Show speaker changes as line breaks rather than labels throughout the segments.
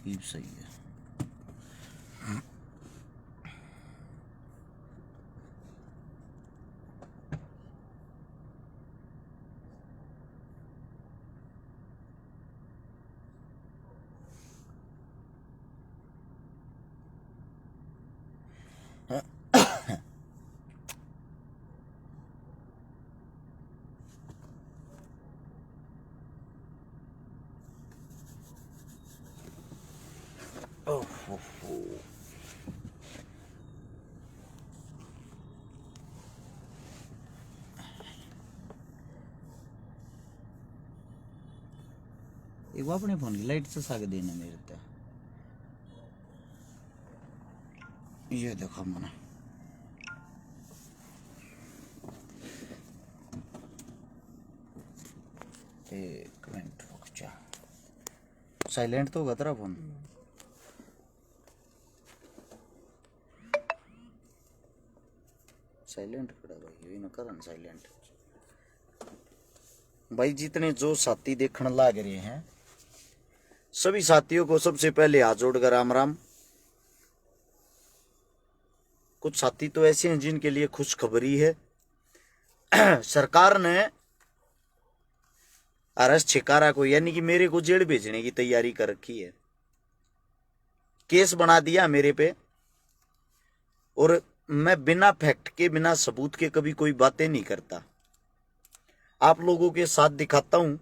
ये भी सही है। एक बार अपने फोन की लाइट से साग देने मेरे तो ये देखो मना एक मिनट रुक जा। साइलेंट तो होगा तेरा फोन। साइलेंट पड़ा भाई, ये न करन साइलेंट। भाई जितने जो साथी देखने लाग रहे हैं सभी साथियों को सबसे पहले हाथ जोड़कर राम राम। कुछ साथी तो ऐसे हैं जिनके लिए खुशखबरी है। सरकार ने आरएस छिकारा को यानी कि मेरे को जेल भेजने की तैयारी कर रखी है। केस बना दिया मेरे पे और मैं बिना फैक्ट के बिना सबूत के कभी कोई बातें नहीं करता। आप लोगों के साथ दिखाता हूं,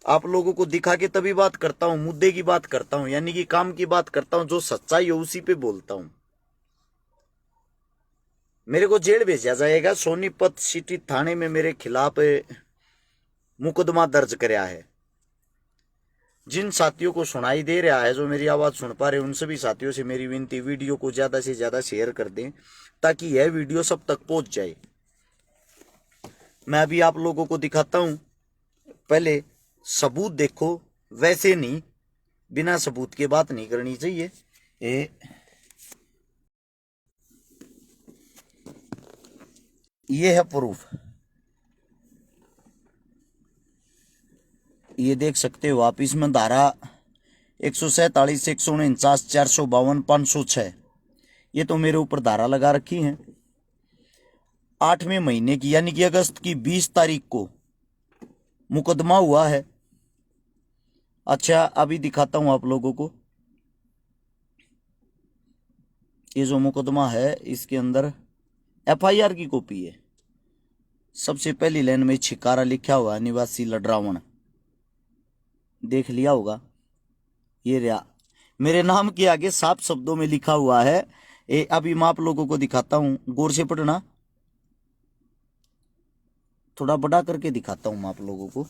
आप लोगों को दिखा के तभी बात करता हूं, मुद्दे की बात करता हूं यानी कि काम की बात करता हूं। जो सच्चाई है उसी पे बोलता हूं। मेरे को जेल भेजा जाएगा। सोनीपत सिटी थाने में मेरे खिलाफ मुकदमा दर्ज कराया है। जिन साथियों को सुनाई दे रहा है, जो मेरी आवाज सुन पा रहे, उन सभी साथियों से मेरी विनती, वीडियो को ज्यादा से ज्यादा शेयर कर दें ताकि यह वीडियो सब तक पहुंच जाए। मैं अभी आप लोगों को दिखाता हूं। पहले सबूत देखो, वैसे नहीं, बिना सबूत के बात नहीं करनी चाहिए। ये है प्रूफ। ये देख सकते हो आप। इसमें धारा 147, 149, 452, 506 ये तो मेरे ऊपर धारा लगा रखी है। 8वें महीने की यानी कि अगस्त की 20 तारीख को मुकदमा हुआ है। अच्छा अभी दिखाता हूं आप लोगों को। ये जो मुकदमा है इसके अंदर एफआईआर की कॉपी है। सबसे पहली लाइन में छिकारा लिखा हुआ, निवासी लडरावण, देख लिया होगा। ये रहा मेरे नाम के आगे साफ शब्दों में लिखा हुआ है। अभी मैं आप लोगों को दिखाता हूं, गौर से पढ़ना। थोड़ा बड़ा करके दिखाता हूं मैं आप लोगों को।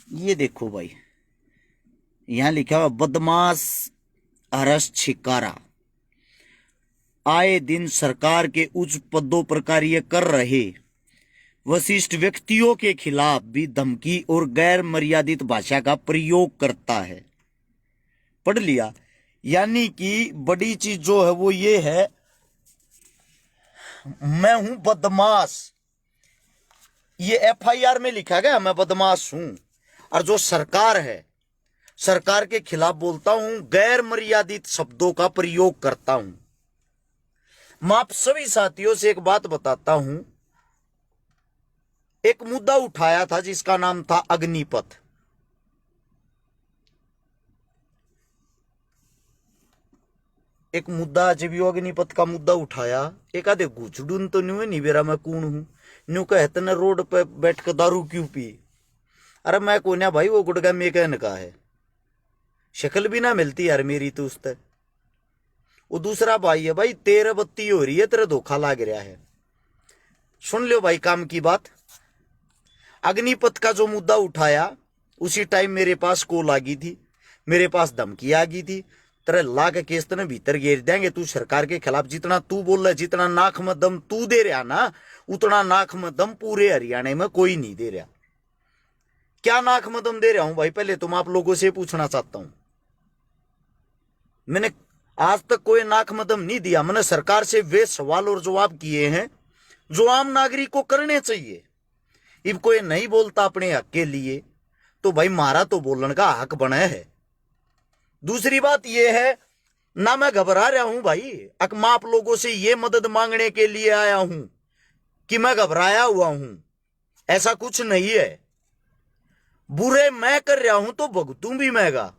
ये देखो भाई, यहां लिखा हुआ बदमाश आरएस छिकारा आए दिन सरकार के उच्च पदों पर कार्य कर रहे वरिष्ठ व्यक्तियों के खिलाफ भी धमकी और गैर मर्यादित भाषा का प्रयोग करता है। पढ़ लिया। यानी कि बड़ी चीज जो है वो ये है, मैं हूं बदमाश। ये एफआईआर में लिखा गया मैं बदमाश हूं। और जो सरकार है, सरकार के खिलाफ बोलता हूं, गैर मर्यादित शब्दों का प्रयोग करता हूं। मैं आप सभी साथियों से एक बात बताता हूं। एक मुद्दा उठाया था जिसका नाम था अग्निपथ। एक मुद्दा जब यो अग्निपथ का मुद्दा उठाया, एक आधे घुचडून तो नहीं बेरा मैं कौन हूं न्यू कहते न रोड पे बैठ कर दारू क्यों पी। अरे मैं कोई ना भाई, वो गुड़गा में कहने का है, शक्ल भी ना मिलती यार मेरी तो उससे। वो दूसरा भाई है भाई, 13 बत्ती हो रही है, तेरा धोखा लाग रहा है। सुन लो भाई काम की बात। अग्निपथ का जो मुद्दा उठाया उसी टाइम मेरे पास कॉल आ गई थी, मेरे पास धमकी आ गई थी। तेरे ला के केस तने भीतर घेर देंगे। तू सरकार के खिलाफ जितना तू बोल रहा है, जितना नाक में दम तू दे रहा ना, उतना नाक में दम पूरे हरियाणा में कोई नहीं दे रहा। क्या नाक में दम दे रहा हूं भाई, पहले तुम आप लोगों से पूछना चाहता हूं। मैंने आज तक कोई नाक में दम नहीं दिया। मैंने सरकार से वे सवाल और जवाब किए हैं जो आम नागरिक को करने चाहिए। अब कोई नहीं बोलता अपने हक के लिए, तो भाई मारा तो बोलने का हक बने है। दूसरी बात यह है ना मैं घबरा रहा हूं भाई, मैं आप लोगों से ये मदद मांगने के लिए आया हूं कि मैं घबराया हुआ हूं, ऐसा कुछ नहीं है। बुरे मैं कर रहा हूं तो भुगतूं भी मैंगा,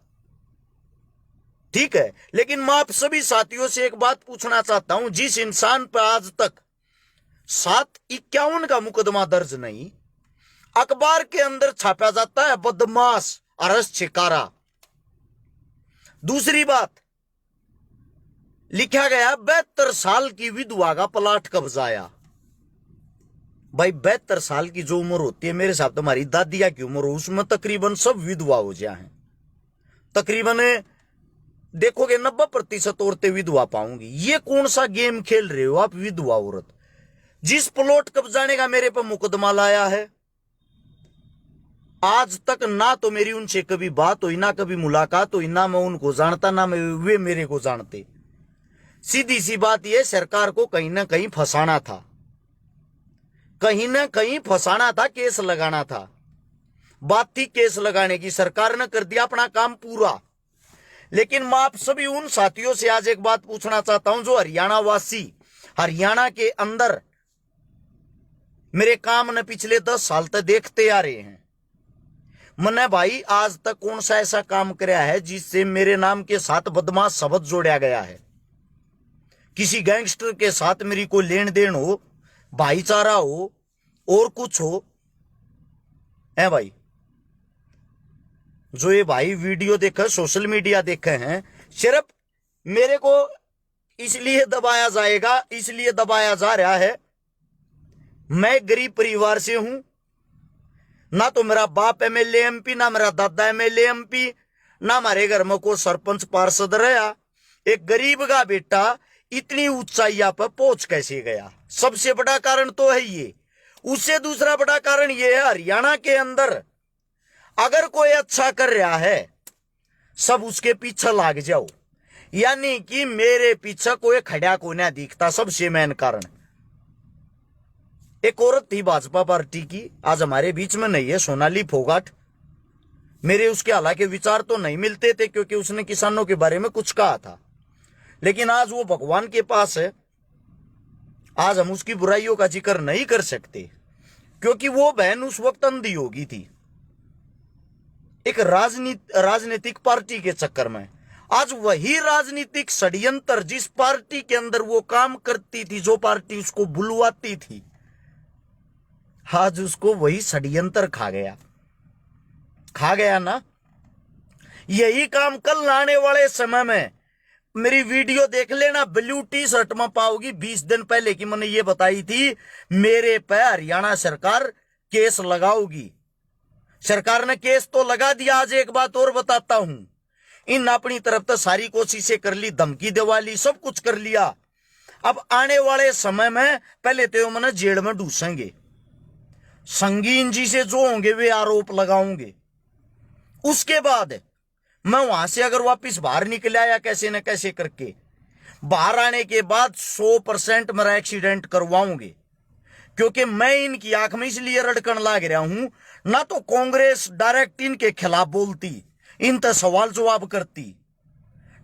ठीक है। लेकिन मैं आप सभी साथियों से एक बात पूछना चाहता हूं, जिस इंसान पर आज तक 751 का मुकदमा दर्ज नहीं, अखबार के अंदर छापा जाता है बदमाश अरेस्ट शिकारा। दूसरी बात लिखा गया 72 साल की विधवा का प्लाट कब्जाया। भाई 72 साल की जो उम्र होती है, मेरे साथ तुम्हारी दादिया की उम्र हो, उसमें तकरीबन सब विधवा हो जाए हैं। तकरीबन देखोगे 90% औरतें विधवा पाऊंगी। ये कौन सा गेम खेल रहे हो आप विधवा औरत? जिस प्लॉट कब्जाने का मेरे पर मुकदमा लाया है, आज तक ना तो मेरी उनसे कभी बात हुई, ना कभी मुलाकात हुई, ना मैं उनको जानता, ना वे मेरे को जानते। सीधी सी बात यह, सरकार को कहीं ना कहीं फंसाना था, कहीं ना कहीं फंसाना था, केस लगाना था। बात थी केस लगाने की, सरकार ने कर दिया अपना काम पूरा। लेकिन मैं आप सभी उन साथियों से आज एक बात पूछना चाहता हूं जो हरियाणा वासी, हरियाणा के अंदर मेरे काम ने पिछले 10 साल तक देखते आ रहे हैं। मैंने भाई आज तक कौन सा ऐसा काम कराया है जिससे मेरे नाम के साथ बदमाश शब्द जोड़ा गया है? किसी गैंगस्टर के साथ मेरी कोई लेन देन हो, भाईचारा हो, और कुछ हो? है भाई, जो ये भाई वीडियो देखे, सोशल मीडिया देखे हैं, सिर्फ मेरे को इसलिए दबाया जाएगा, इसलिए दबाया जा रहा है, मैं गरीब परिवार से हूं। ना तो मेरा बाप एमएलए एमपी, ना मेरा दादा एमएलए एमपी, ना हमारे घर में कोई सरपंच पार्षद रहा। एक गरीब का बेटा इतनी ऊंचाइया पर पहुंच कैसे गया? सबसे बड़ा कारण तो है ये। उससे दूसरा बड़ा कारण ये है, हरियाणा के अंदर अगर कोई अच्छा कर रहा है, सब उसके पीछे लाग जाओ, यानी कि मेरे पीछे कोई खड़ा को ना दिखता। सबसे मेन कारण, एक औरत थी भाजपा पार्टी की, आज हमारे बीच में नहीं है, सोनाली फोगाट। मेरे उसके हालांकि विचार तो नहीं मिलते थे, क्योंकि उसने किसानों के बारे में कुछ कहा था, लेकिन आज वो भगवान के पास है। आज हम उसकी बुराइयों का जिक्र नहीं कर सकते, क्योंकि वो बहन उस वक्त अंधी हो गई थी एक राजनीतिक पार्टी के चक्कर में। आज वही राजनीतिक षड्यंत्र, जिस पार्टी के अंदर वो काम करती थी, जो पार्टी उसको बुलवाती थी, आज उसको वही षड्यंत्र खा गया ना। यही काम कल आने वाले समय में, मेरी वीडियो देख लेना, ब्लू टी शर्ट में पाओगी। 20 दिन पहले की मैंने ये बताई थी, मेरे पे हरियाणा सरकार केस लगाओगी। सरकार ने केस तो लगा दिया। आज एक बात और बताता हूं, इन अपनी तरफ तो सारी कोशिशें कर ली, धमकी दिवाली सब कुछ कर लिया। अब आने वाले समय में पहले तो मैंने जेल में डूसेंगे, संगीन जी से जो होंगे वे आरोप लगाऊंगे। उसके बाद मैं वहां से अगर वापिस बाहर निकल आया कैसे न कैसे करके, बाहर आने के बाद 100% मेरा एक्सीडेंट करवाऊंगे। क्योंकि मैं इनकी आंख में इसलिए रड़कन लाग रहा हूं, ना तो कांग्रेस डायरेक्ट इनके खिलाफ बोलती, इन पर सवाल जवाब करती,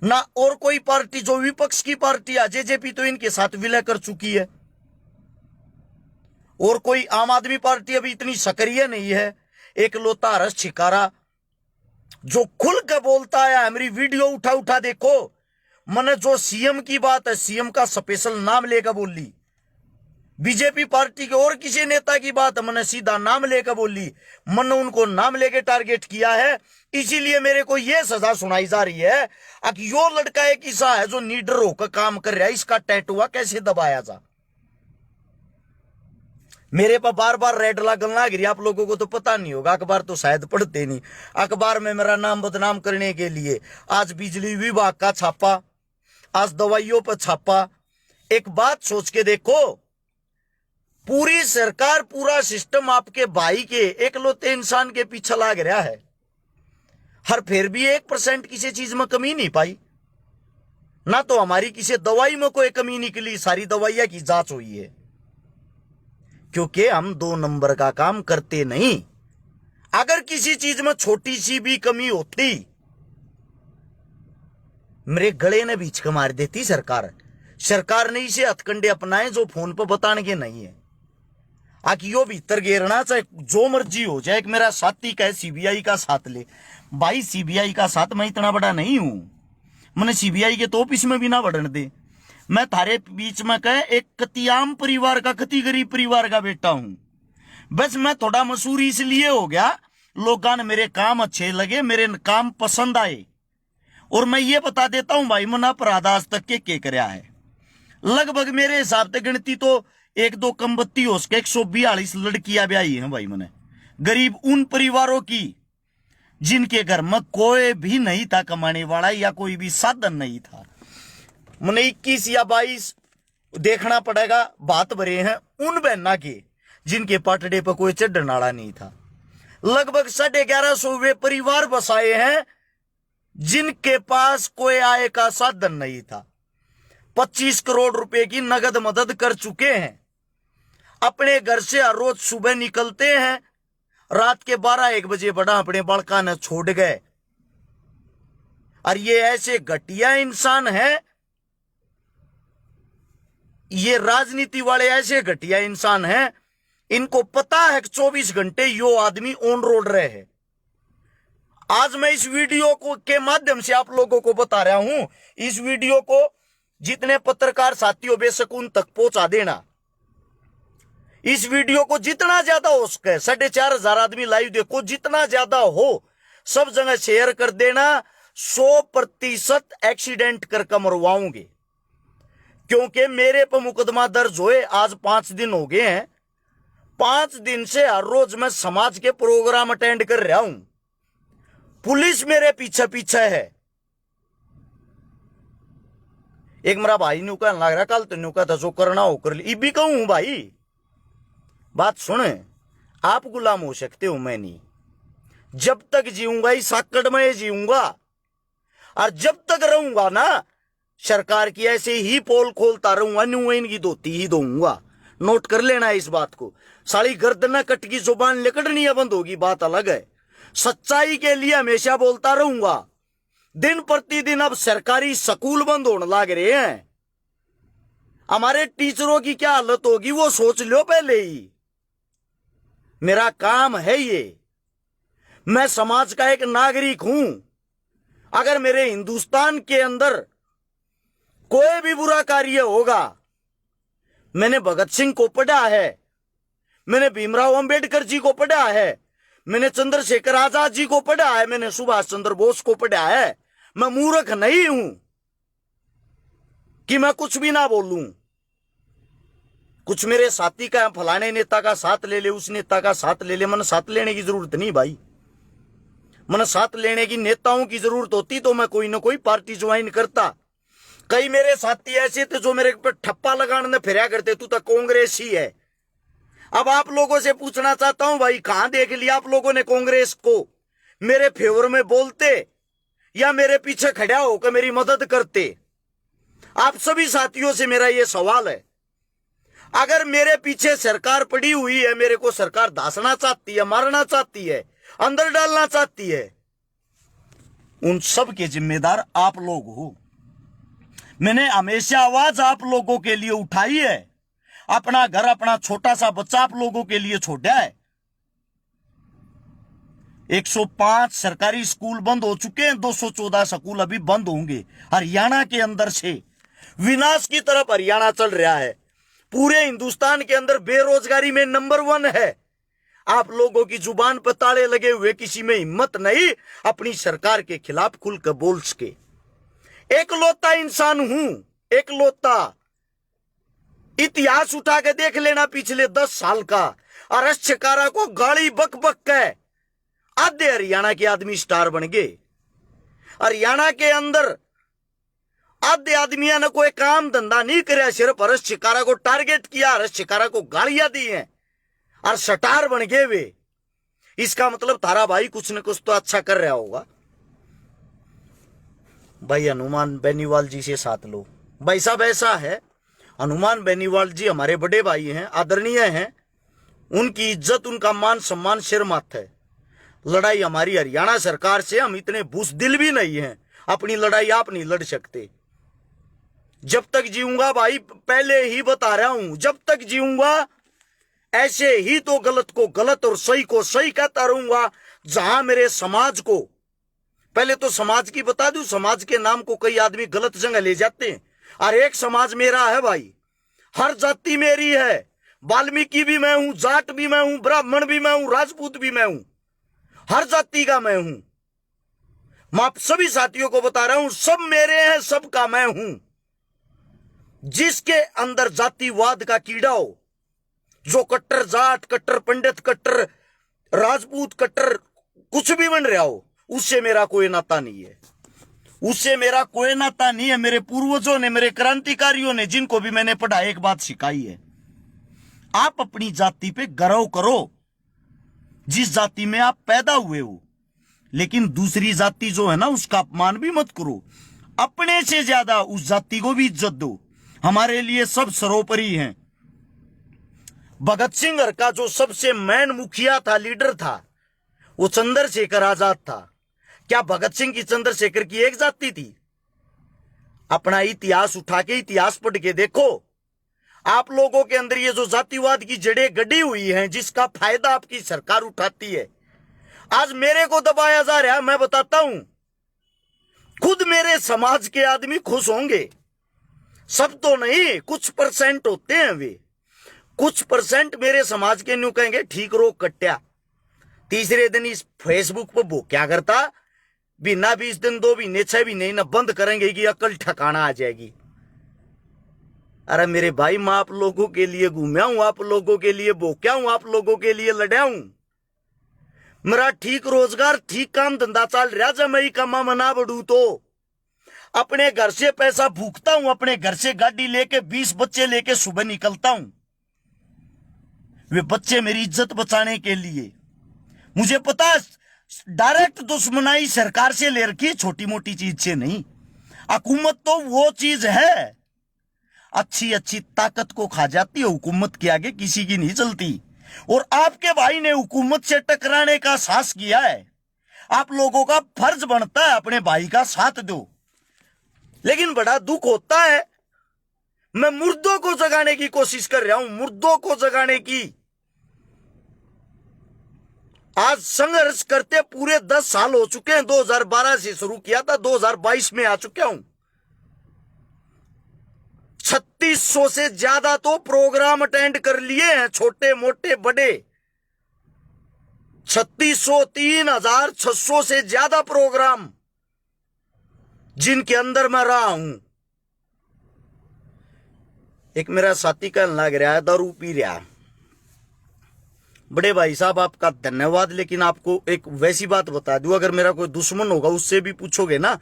ना और कोई पार्टी जो विपक्ष की पार्टी है, जेजेपी तो इनके साथ विलय कर चुकी है, और कोई आम आदमी पार्टी अभी इतनी सक्रिय नहीं है। एक लोता अरेस्ट शिकारा जो खुल के बोलता है, मेरी वीडियो उठा उठा देखो, मैंने जो सीएम की बात है, सीएम का स्पेशल नाम लेकर बोली। बीजेपी पार्टी के और किसी नेता की बात है, मैंने सीधा नाम लेकर बोली। मैंने उनको नाम लेके टारगेट किया है, इसीलिए मेरे को यह सजा सुनाई जा रही है कि यो लड़का एक ऐसा है जो नीडर होकर काम कर रहा है, इसका टैटुआ कैसे दबाया जा। मेरे पर बार बार रेड लगन लग रही। आप लोगों को तो पता नहीं होगा, अखबार तो शायद पढ़ते नहीं। अखबार में मेरा नाम बदनाम करने के लिए आज बिजली विभाग का छापा, आज दवाइयों पर छापा। एक बात सोच के देखो, पूरी सरकार, पूरा सिस्टम आपके भाई के एकलौते इंसान के पीछे लाग रहा है, हर फिर भी 1% किसी चीज में कमी नहीं पाई। ना तो हमारी किसी दवाई में कोई कमी निकली, सारी दवाइयां की जांच हुई है। क्योंकि हम 2 नंबर का काम करते नहीं। अगर किसी चीज में छोटी सी भी कमी होती, मेरे गले ने बीच का मार देती सरकार। सरकार ने इसे हथकंडे अपनाए जो फोन पर बताने के नहीं है। आकि यो भीतर घेरना चाहे जो मर्जी हो जाए। मेरा साथी कहे सीबीआई का साथ ले, भाई सीबीआई का साथ मैं इतना बड़ा नहीं हूं, मैंने सीबीआई के तो ऑफिस में भी ना बढ़ने दे। मैं थारे बीच में कहे एक कतियाम परिवार का, कति गरीब परिवार का बेटा हूं। बस मैं थोड़ा मशहूर इसलिए हो गया, लोगों ने मेरे काम अच्छे लगे, मेरे काम पसंद आए। और मैं ये बता देता हूं भाई, मैंने अपराध आज तक के करया है। लगभग मेरे हिसाब से गिनती तो एक दो कम बत्ती हो सके 142 लड़कियां ब्याही हैं भाई मैंने, गरीब उन परिवारों की जिनके घर में कोई भी नहीं था कमाने वाला या कोई भी साधन नहीं था। मैंने 21 या 22 देखना पड़ेगा बात भरे हैं उन बहना के जिनके पाटड़े पर कोई चढ़ने वाला नहीं था। लगभग 1150 वे परिवार बसाए हैं जिनके पास कोई आय का साधन नहीं था। 25 करोड़ रुपए की नगद मदद कर चुके हैं। अपने घर से हर रोज सुबह निकलते हैं, रात के 12-1 बजे बड़ा अपने बड़का ने छोड़ गए। और ये ऐसे घटिया इंसान है, ये राजनीति वाले ऐसे घटिया इंसान हैं, इनको पता है कि 24 घंटे यो आदमी ऑन रोड रहे हैं। आज मैं इस वीडियो को के माध्यम से आप लोगों को बता रहा हूं। इस वीडियो को जितने पत्रकार साथियों बेशक उन तक पहुंचा देना। इस वीडियो को जितना ज्यादा हो सके, 4,500 आदमी लाइव देखो, जितना ज्यादा हो सब जगह शेयर कर देना। 100% एक्सीडेंट करके मरवाऊंगे, क्योंकि मेरे पर मुकदमा दर्ज हुए आज 5 दिन हो गए हैं। 5 दिन से हर रोज मैं समाज के प्रोग्राम अटेंड कर रहा हूं। पुलिस मेरे पीछे पीछे है। एक मेरा भाई न्यू कहने लग रहा, कल तो न्यू कहता जो करना हो कर ली। भी कहूं भाई, बात सुने, आप गुलाम हो सकते हो, मैं नहीं। जब तक जीऊंगा इस आकड़ में जीऊंगा, और जब तक रहूंगा ना सरकार की ऐसे ही पोल खोलता रहूंगा, न्यू इनकी धोती ही दूंगा। नोट कर लेना इस बात को। साली गर्दन कट की जुबान लिकड़नी बंद होगी, बात अलग है। सच्चाई के लिए हमेशा बोलता रहूंगा। दिन प्रतिदिन अब सरकारी स्कूल बंद होने लग रहे हैं। हमारे टीचरों की क्या हालत होगी वो सोच लो पहले ही। मेरा काम है ये, मैं समाज का एक नागरिक हूं। अगर मेरे हिंदुस्तान के अंदर कोई भी बुरा कार्य होगा, मैंने भगत सिंह को पढ़ा है, मैंने भीमराव अंबेडकर जी को पढ़ा है, मैंने चंद्रशेखर आजाद जी को पढ़ा है, मैंने सुभाष चंद्र बोस को पढ़ा है। मैं मूर्ख नहीं हूं कि मैं कुछ भी ना बोलूं। कुछ मेरे साथी का फलाने नेता का साथ ले ले, उस नेता का साथ ले ले, मैंने साथ लेने की जरूरत नहीं भाई। मैंने साथ लेने की नेताओं की जरूरत होती तो मैं कोई ना कोई पार्टी ज्वाइन करता। कई मेरे साथी ऐसे थे जो मेरे पे ठप्पा लगाने फिरा करते, तू तो कांग्रेस ही है। अब आप लोगों से पूछना चाहता हूं भाई, कहां देख लिया आप लोगों ने कांग्रेस को मेरे फेवर में बोलते या मेरे पीछे खड़ा होकर मेरी मदद करते? आप सभी साथियों से मेरा यह सवाल है। अगर मेरे पीछे सरकार पड़ी हुई है, मेरे को सरकार दासना चाहती है, मारना चाहती है, अंदर डालना चाहती है, उन सब के जिम्मेदार आप लोग हो। मैंने हमेशा आवाज आप लोगों के लिए उठाई है। अपना घर, अपना छोटा सा बच्चा आप लोगों के लिए छोड़ा है। 105 सरकारी स्कूल बंद हो चुके हैं, 214 स्कूल अभी बंद होंगे। हरियाणा के अंदर से विनाश की तरफ हरियाणा चल रहा है। पूरे हिंदुस्तान के अंदर बेरोजगारी में नंबर 1 है। आप लोगों की जुबान पर ताले लगे हुए, किसी में हिम्मत नहीं अपनी सरकार के खिलाफ खुलकर बोल सके। एकलौता इंसान हूं, एकलौता। इतिहास उठा के देख लेना पिछले 10 साल का। अरश छकारा को गाली बक बक के आधे हरियाणा के आदमी स्टार बन गए। हरियाणा के अंदर आधे आदमियों ने कोई काम धंधा नहीं कराया, सिर्फ हर्ष शिकारा को टारगेट किया, हर्ष शिकारा को गालियां दी हैं और स्टार बन गए वे। इसका मतलब थारा भाई कुछ न कुछ तो अच्छा कर रहा होगा। भाई हनुमान बेनीवाल जी से साथ लो। भाई साहब ऐसा है, हनुमान बेनीवाल जी हमारे बड़े भाई हैं, आदरणीय हैं। उनकी इज्जत, उनका मान सम्मान सिर माथ है। लड़ाई हमारी हरियाणा सरकार से, हम इतने बुज़दिल भी नहीं हैं, अपनी लड़ाई आप नहीं लड़ सकते। जब तक जीऊंगा भाई, पहले ही बता रहा हूं, जब तक जीऊंगा ऐसे ही तो गलत को गलत और सही को सही कहता रहूंगा। जहां मेरे समाज को, पहले तो समाज की बता दूं, समाज के नाम को कई आदमी गलत जगह ले जाते हैं। और एक समाज मेरा है भाई, हर जाति मेरी है, वाल्मीकि भी मैं हूं, जाट भी मैं हूं, ब्राह्मण भी मैं हूं, राजपूत भी मैं हूं, हर जाति का मैं हूं। मैं आप सभी साथियों को बता रहा हूं, सब मेरे हैं, सबका मैं हूं। जिसके अंदर जातिवाद का कीड़ा हो, जो कट्टर जाट, कट्टर पंडित, कट्टर राजपूत, कट्टर कुछ भी बन रहा हो, उससे मेरा कोई नाता नहीं है, उससे मेरा कोई नाता नहीं है। मेरे पूर्वजों ने, मेरे क्रांतिकारियों ने, जिनको भी मैंने पढ़ा, एक बात सिखाई है, आप अपनी जाति पे गर्व करो, जिस जाति में आप पैदा हुए हो, लेकिन दूसरी जाति जो है ना, उसका अपमान भी मत करो। अपने से ज्यादा उस जाति को भी इज्जत दो। हमारे लिए सब सर्वोपरि हैं। भगत सिंह का जो सबसे मैन मुखिया था, लीडर था, वो चंद्रशेखर आजाद था। क्या भगत सिंह की, चंद्रशेखर की एक जाति थी? अपना इतिहास उठा के इतिहास पढ़ के देखो। आप लोगों के अंदर ये जो जातिवाद की जड़ें गड़ी हुई हैं, जिसका फायदा आपकी सरकार उठाती है, आज मेरे को दबाया जा रहा है। मैं बताता हूं, खुद मेरे समाज के आदमी खुश होंगे, सब तो नहीं, कुछ परसेंट होते हैं वे, कुछ परसेंट मेरे समाज के न्यू कहेंगे ठीक रो कट्या। तीसरे दिन इस फेसबुक पर वो क्या करता, बिना 20 दिन, 2 महीने, 6 महीने न बंद करेंगे कि अकल ठिकाना आ जाएगी। अरे मेरे भाई, मैं आप लोगों के लिए घूमया हूं, आप लोगों के लिए बोक्या हूं, आप लोगों के लिए लड़ा हूं। मेरा ठीक रोजगार, ठीक काम धंधा चल रहा। जब मैं कमा मना बढ़ू तो अपने घर से पैसा भूखता हूं, अपने घर से गाड़ी लेके 20 बच्चे लेके सुबह निकलता हूं। वे बच्चे मेरी इज्जत बचाने के लिए। मुझे पता है, डायरेक्ट दुश्मनाई सरकार से ले रखी, छोटी मोटी चीज से नहीं। हुकूमत तो वो चीज है, अच्छी अच्छी ताकत को खा जाती है, हुकूमत के आगे किसी की नहीं चलती। और आपके भाई ने हुकूमत से टकराने का साहस किया है। आप लोगों का फर्ज बनता है अपने भाई का साथ दो। लेकिन बड़ा दुख होता है, मैं मुर्दों को जगाने की कोशिश कर रहा हूं, मुर्दों को जगाने की। आज संघर्ष करते पूरे 10 साल हो चुके हैं। 2012 से शुरू किया था, 2022 में आ चुका हूं। 3600 से ज्यादा तो प्रोग्राम अटेंड कर लिए हैं, छोटे मोटे बड़े। 3600, 3600 से ज्यादा प्रोग्राम जिनके अंदर मैं रहा हूं। एक मेरा साथी कहने लग रहा है दारू पी रहा। बड़े भाई साहब, आपका धन्यवाद, लेकिन आपको एक वैसी बात बता दूं, अगर मेरा कोई दुश्मन होगा उससे भी पूछोगे ना,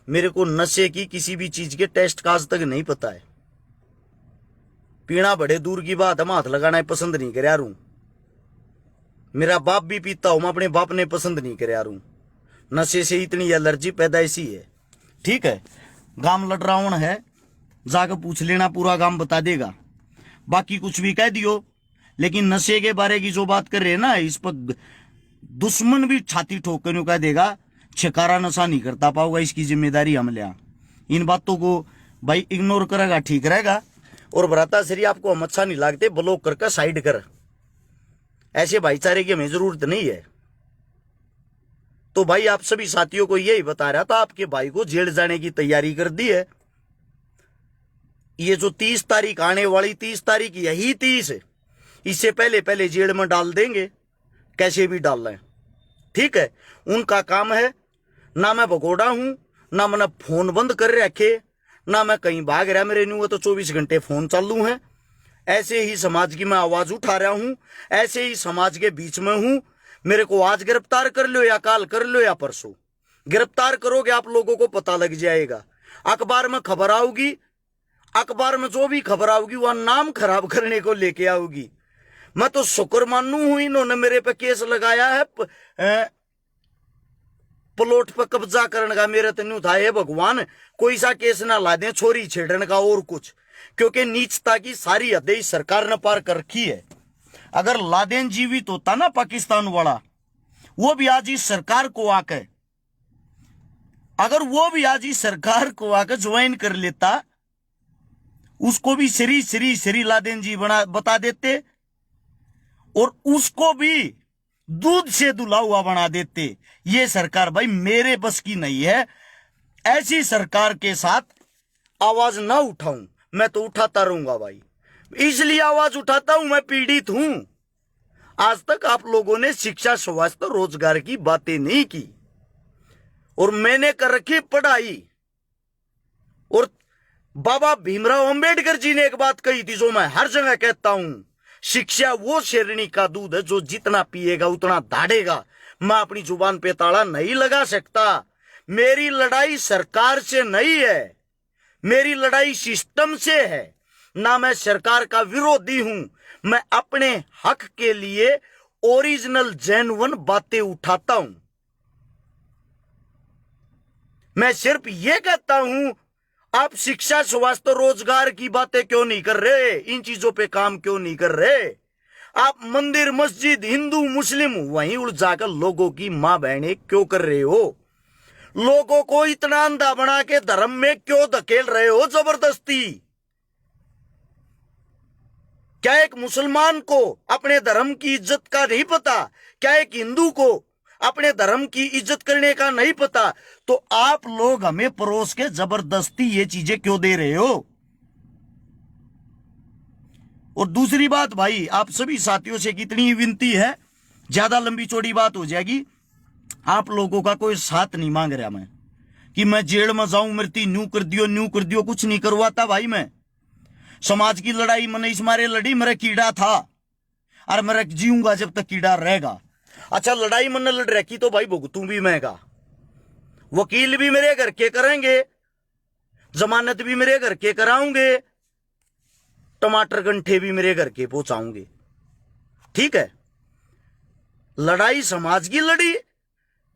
मेरे को नशे की, किसी भी चीज के टेस्ट का आज तक नहीं पता है। पीना बड़े दूर की बात है, मैं हाथ लगाना पसंद नहीं कर यार हूं। मेरा बाप भी पीता हूं, मैं अपने बाप ने पसंद नहीं कर यार हूं। नशे से इतनी एलर्जी पैदाइशी है। ठीक है, गांव लड़रावण है, जाकर पूछ लेना, पूरा गांव बता देगा। बाकी कुछ भी कह दियो, लेकिन नशे के बारे की जो बात कर रहे हैं ना, इस पर दुश्मन भी छाती ठोक कर कह देगा छिकारा नशा नहीं करता पाओगा, इसकी जिम्मेदारी हम ले। इन बातों को भाई इग्नोर करेगा ठीक रहेगा। और भ्राता श्री, आपको हम अच्छा नहीं लगते, ब्लॉक करके साइड कर। ऐसे भाईचारे की हमें जरूरत नहीं है। तो भाई आप सभी साथियों को यही बता रहा था, आपके भाई को जेल जाने की तैयारी कर दी है। ये जो 30 तारीख आने वाली, 30 तारीख यही 30 है, इससे पहले पहले जेल में डाल देंगे, कैसे भी डाल रहे हैं। ठीक है, उनका काम है। ना मैं भगोड़ा हूं, ना मैंने फोन बंद कर रखे, ना मैं कहीं भाग रहा। मेरे न्यू तो 24 घंटे फोन चालू है। ऐसे ही समाज की मैं आवाज उठा रहा हूं, ऐसे ही समाज के बीच में हूं। मेरे को आज गिरफ्तार कर लो या काल कर लो या परसों गिरफ्तार करोगे, आप लोगों को पता लग जाएगा। अखबार में खबर आऊगी, अखबार में जो भी खबर आऊगी वह नाम खराब करने को लेके आऊगी। मैं तो शुक्र मानू हूं, इन्होंने मेरे पे केस लगाया है प्लॉट पर कब्जा करने का। मेरे तो नहीं था, हे भगवान कोई सा केस ना ला दे छोरी छेड़ने का और कुछ, क्योंकि नीचता की सारी हदें इस सरकार ने पार कर रखी है। अगर लादेन जीवित होता ना पाकिस्तान वाला, वो भी आज इस सरकार को आकर, अगर वो भी आज इस सरकार को आकर ज्वाइन कर लेता, उसको भी श्री लादेन जी बता देते और उसको भी दूध से दुला हुआ बना देते। ये सरकार भाई मेरे बस की नहीं है। ऐसी सरकार के साथ आवाज ना उठाऊं, मैं तो उठाता रहूंगा भाई। इसलिए आवाज उठाता हूं, मैं पीड़ित हूं। आज तक आप लोगों ने शिक्षा, स्वास्थ्य, रोजगार की बातें नहीं की और मैंने कर रखी पढ़ाई। और बाबा भीमराव अंबेडकर जी ने एक बात कही थी जो मैं हर जगह कहता हूं, शिक्षा वो शेरनी का दूध है जो जितना पिएगा उतना दाढ़ेगा। मैं अपनी जुबान पे ताला नहीं लगा सकता। मेरी लड़ाई सरकार से नहीं है, मेरी लड़ाई सिस्टम से है। ना मैं सरकार का विरोधी हूं, मैं अपने हक के लिए ओरिजिनल जेन्युइन बातें उठाता हूं। मैं सिर्फ यह कहता हूं, आप शिक्षा, स्वास्थ्य, रोजगार की बातें क्यों नहीं कर रहे? इन चीजों पे काम क्यों नहीं कर रहे? आप मंदिर, मस्जिद, हिंदू, मुस्लिम वहीं उलझाकर लोगों की मां बहनें क्यों कर रहे हो? लोगों को इतना अंधा बना के धर्म में क्यों धकेल रहे हो जबरदस्ती? क्या एक मुसलमान को अपने धर्म की इज्जत का नहीं पता? क्या एक हिंदू को अपने धर्म की इज्जत करने का नहीं पता? तो आप लोग हमें परोस के जबरदस्ती ये चीजें क्यों दे रहे हो? और दूसरी बात भाई, आप सभी साथियों से कितनी विनती है, ज्यादा लंबी चौड़ी बात हो जाएगी। आप लोगों का कोई साथ नहीं मांग रहा मैं कि मैं जेल में जाऊं, मृत्यु न्यू कर दियो, कुछ नहीं करवाता भाई। मैं समाज की लड़ाई मैंने इस मारे लड़ी, मेरा कीड़ा था और मैं जीऊंगा जब तक कीड़ा रहेगा। अच्छा, लड़ाई मैंने लड़ रखी तो भाई भुगतू भी मैंगा, वकील भी मेरे घर के करेंगे, जमानत भी मेरे घर के कराऊंगे, टमाटर गंठे भी मेरे घर के पहुंचाऊंगे। ठीक है, लड़ाई समाज की लड़ी,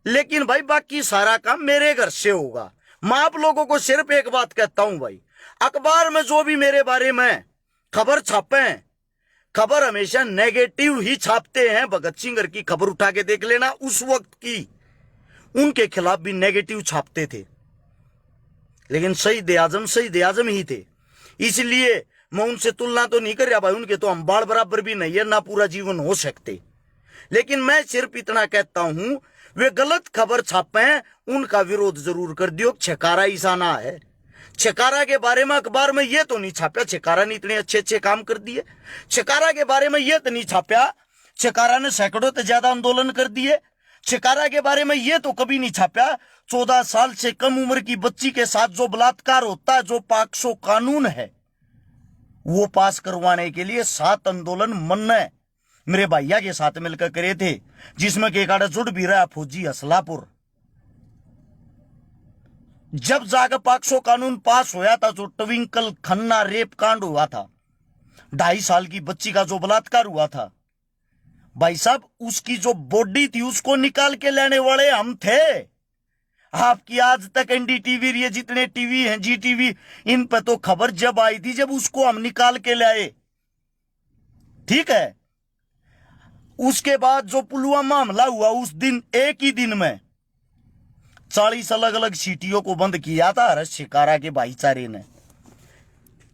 लेकिन भाई बाकी सारा काम मेरे घर से होगा। मैं आप लोगों को सिर्फ एक बात कहता हूं भाई, अखबार में जो भी मेरे बारे में खबर छापे, खबर हमेशा नेगेटिव ही छापते हैं। भगत सिंह की खबर उठा के देख लेना, उस वक्त की उनके खिलाफ भी नेगेटिव छापते थे, लेकिन शहीद आजम ही थे। इसलिए मैं उनसे तुलना तो नहीं कर रहा भाई, उनके तो हम बाल बराबर भी नहीं है, ना पूरा जीवन हो सकते। लेकिन मैं सिर्फ इतना कहता हूं, वे गलत खबर छापे, उनका विरोध जरूर कर दियो। छकारा ईसाना है, छकारा के बारे में अखबार में यह तो नहीं छापा छकारा ने इतने अच्छे अच्छे काम कर दिए। छकारा के बारे में यह तो नहीं छापा छकारा ने सैकड़ों से ज्यादा आंदोलन कर दिए। छकारा के बारे में यह तो कभी नहीं छापा 14 साल से कम उम्र की बच्ची के साथ जो बलात्कार होता है, जो पॉक्सो कानून है, वो पास करवाने के लिए 7 आंदोलन मन्ने मेरे भैया के साथ मिलकर करे थे, जिसमें के काड़ा जुड़ भी रहा फौजी असलापुर। जब जाकर पॉक्सो कानून पास होया था, जो ट्विंकल खन्ना रेप कांड हुआ था, 2.5 साल की बच्ची का जो बलात्कार हुआ था, भाई साहब उसकी जो बॉडी थी उसको निकाल के लाने वाले हम थे। आपकी आज तक एनडीटीवी, ये जितने टीवी हैं, जी टीवी, इन पर तो खबर जब आई थी जब उसको हम निकाल के लाए। ठीक है, उसके बाद जो पुलवामा हमला हुआ, उस दिन एक ही दिन में 40 अलग अलग सिटियों को बंद किया था हर्ष शिकारा के भाईचारे ने।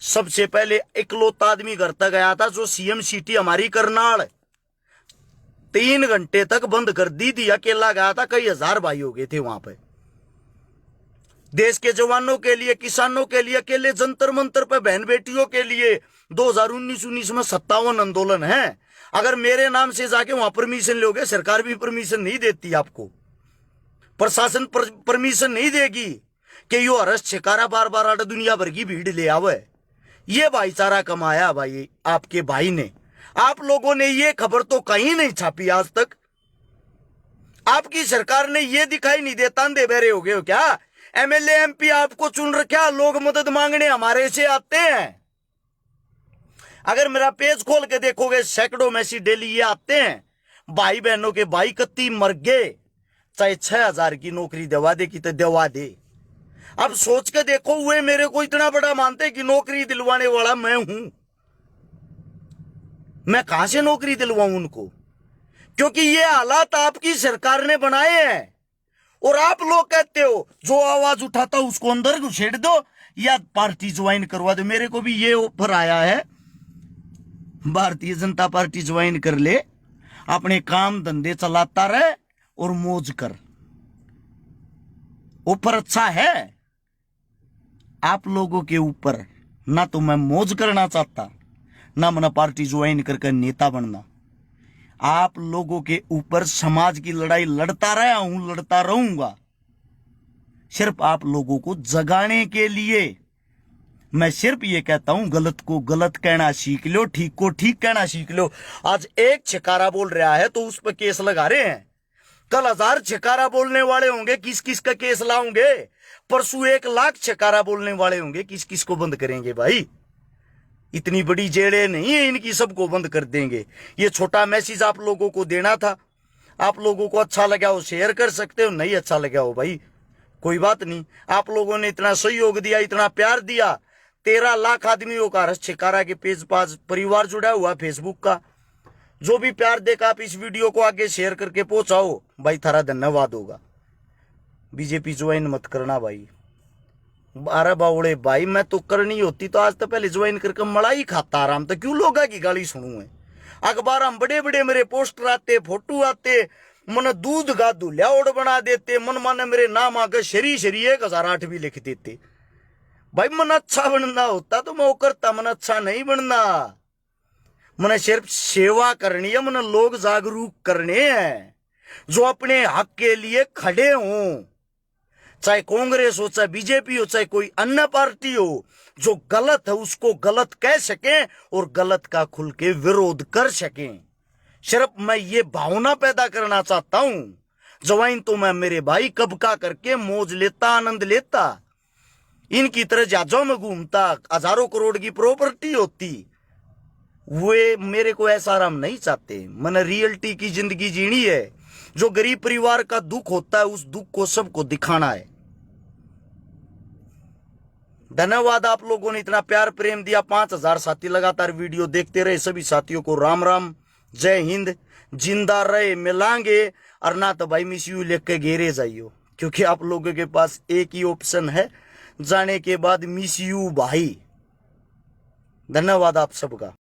सबसे पहले इकलौता आदमी घर तक गया था जो सीएम सिटी हमारी करनाल, 3 घंटे तक बंद कर दी थी। अकेला गया था, कई हजार भाई हो गए थे वहां पे। देश के जवानों के लिए, किसानों के लिए, अकेले जंतर मंतर पे बहन बेटियों के लिए 2019 में 57 आंदोलन है। अगर मेरे नाम से जाके वहां परमिशन लोगे, सरकार भी परमिशन नहीं देती आपको, प्रशासन परमिशन नहीं देगी कि यो हर्ष शिकारा बार बार आटा दुनिया भर की भीड़ ले आवे। ये भाईचारा कमाया भाई आपके भाई ने। आप लोगों ने ये खबर तो कहीं नहीं छापी आज तक। आपकी सरकार ने ये दिखाई नहीं देता, अंधे बहरे हो गए हो क्या? एमएलए एमपी आपको चुन रखा, लोग मदद मांगने हमारे से आते हैं। अगर मेरा पेज खोल के देखोगे, सैकड़ों मैसेज डेली ये आते हैं, भाई बहनों के भाई कत्ती मर गए, चाहे 6,000 की नौकरी दवा दे कि तो दवा दे। अब सोच के देखो, वे मेरे को इतना बड़ा मानते कि नौकरी दिलवाने वाला मैं हूं। मैं कहां से नौकरी दिलवाऊं उनको? क्योंकि ये हालात आपकी सरकार ने बनाए हैं। और आप लोग कहते हो जो आवाज उठाता उसको अंदर घुसेड़ दो या पार्टी ज्वाइन करवा दो। मेरे को भी ये ऑफर आया है, भारतीय जनता पार्टी ज्वाइन कर ले, अपने काम धंधे चलाता रहे और मौज कर। ऑफर अच्छा है आप लोगों के ऊपर। ना तो मैं मौज करना चाहता, ना मैं पार्टी ज्वाइन करके नेता बनना। आप लोगों के ऊपर समाज की लड़ाई लड़ता रहा हूं, लड़ता रहूंगा, सिर्फ आप लोगों को जगाने के लिए। मैं सिर्फ ये कहता हूं, गलत को गलत कहना सीख लो, ठीक को ठीक कहना सीख लो। आज एक छिकारा बोल रहा है तो उस पर केस लगा रहे हैं, कल 1000 छिकारा बोलने वाले होंगे, किस किस का केस लाओगे? परसों 1 लाख छिकारा बोलने वाले होंगे, किस किस को बंद करेंगे भाई? इतनी बड़ी जेलें नहीं है इनकी, सबको बंद कर देंगे। ये छोटा मैसेज आप लोगों को देना था। आप लोगों को अच्छा लगा हो शेयर कर सकते हो, नहीं अच्छा लगा हो भाई कोई बात नहीं। आप लोगों ने इतना सहयोग दिया, इतना प्यार दिया। 13 लाख आदमियों का रस छिकारा के पेज पास परिवार जुड़ा हुआ फेसबुक का। जो भी प्यार देगा आप इस वीडियो को आगे शेयर करके पहुंचाओ भाई, थारा धन्यवाद होगा। बीजेपी ज्वाइन मत करना भाई। अरे बावड़े भाई, मैं तो करनी होती तो आज तो पहले ज्वाइन करके मलाई खाता आराम। तो क्यों लोग की गाली सुनू है? अखबार में बड़े बड़े मेरे पोस्टर आते, फोटो आते, मन दूध का दुल्यावड़ बना देते, मन माने मेरे नाम आगे शरी शरी 1008 भी लिख देते। भाई मन अच्छा बनना होता तो मैं वो करता, मन अच्छा नहीं बनना। मैंने सिर्फ सेवा करनी है, मैंने लोग जागरूक करने हैं जो अपने हक के लिए खड़े हों। चाहे कांग्रेस हो, चाहे बीजेपी हो, चाहे कोई अन्य पार्टी हो, जो गलत है उसको गलत कह सकें और गलत का खुल के विरोध कर सकें। सिर्फ मैं ये भावना पैदा करना चाहता हूं। ज्वाइन तो मैं मेरे भाई कब का करके मौज लेता, आनंद लेता। इनकी तरह जहाजों में घूमता, हजारों करोड़ की प्रॉपर्टी होती। वे मेरे को ऐसा आराम नहीं चाहते। मैंने रियलिटी की जिंदगी जीनी है। जो गरीब परिवार का दुख होता है उस दुख को सबको दिखाना है। धन्यवाद आप लोगों ने इतना प्यार प्रेम दिया। 5000 साथी लगातार वीडियो देखते रहे। सभी साथियों को राम राम, जय हिंद। जिंदा रहे मिलांगे, और ना तो भाई मिस यू लेके घेरे जाइयो, क्योंकि आप लोगों के पास एक ही ऑप्शन है, जाने के बाद मिस यू भाई। धन्यवाद आप सबका।